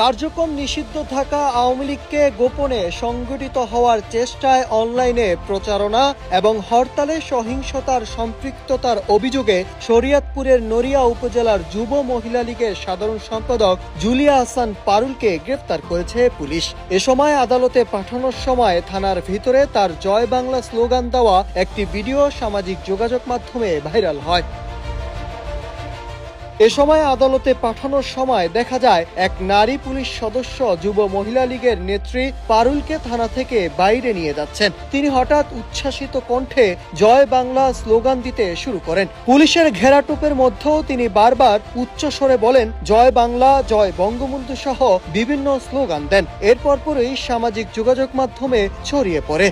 কার্যক্রম নিষিদ্ধ থাকা আওয়ামী লীগকে গোপনে সংগঠিত হওয়ার চেষ্টায় অনলাইনে প্রচারণা এবং হরতালে সহিংসতার সম্পৃক্ততার অভিযোগে শরীয়তপুরের নড়িয়া উপজেলার যুব মহিলা লীগের সাধারণ সম্পাদক জুলিয়া আহসান পারুলকে গ্রেফতার করেছে পুলিশ। এ সময় আদালতে পাঠানোর সময় থানার ভিতরে তার জয় বাংলা স্লোগান দেওয়া একটি ভিডিও সামাজিক যোগাযোগ মাধ্যমে ভাইরাল হয়। এ সময় আদালতে পাঠানোর সময় দেখা যায় এক নারী পুলিশ সদস্য যুব মহিলা লীগের নেত্রী পারুলকে থানা থেকে বাইরে নিয়ে যাচ্ছেন। তিনি হঠাৎ উচ্ছ্বাসিত কণ্ঠে জয় বাংলা স্লোগান দিতে শুরু করেন। পুলিশের ঘেরাটোপের মধ্যেও তিনি বারবার উচ্চস্বরে বলেন জয় বাংলা, জয় বঙ্গবন্ধু সহ বিভিন্ন স্লোগান দেন। এরপর পরই সামাজিক যোগাযোগ মাধ্যমে ছড়িয়ে পড়ে।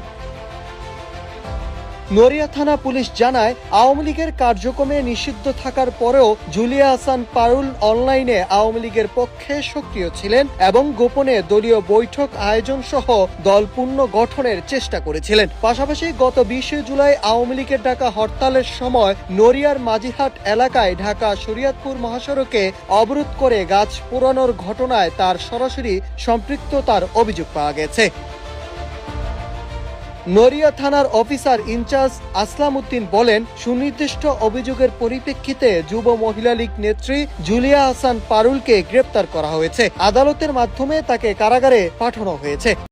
নড়িয়া থানা পুলিশ জানায়, আওয়ামী লীগের কার্যক্রমে নিষিদ্ধ থাকার পরেও জুলিয়া আহসান পারুল অনলাইনে আওয়ামী লীগের পক্ষে সক্রিয় ছিলেন এবং গোপনে দলীয় বৈঠক আয়োজন সহ দল পুনর্গঠনের চেষ্টা করেছিলেন। পাশাপাশি গত 20 জুলাই আওয়ামী লীগের ডাকা হরতালের সময় নড়িয়ার মাঝিরহাট এলাকায় ঢাকা শরীয়তপুর মহাসড়কে অবরোধ করে গাছ পোড়ানোর ঘটনায় তার সরাসরি সম্পৃক্ততার অভিযোগ পাওয়া গেছে। নড়িয়া থানার অফিসার ইনচার্জ আসলাম উদ্দিন বলেন, সুনির্দিষ্ট অভিযোগের পরিপ্রেক্ষিতে যুব মহিলা লীগ নেত্রী জুলিয়া আহসান পারুলকে গ্রেপ্তার করা হয়েছে। আদালতের মাধ্যমে তাকে কারাগারে পাঠানো হয়েছে।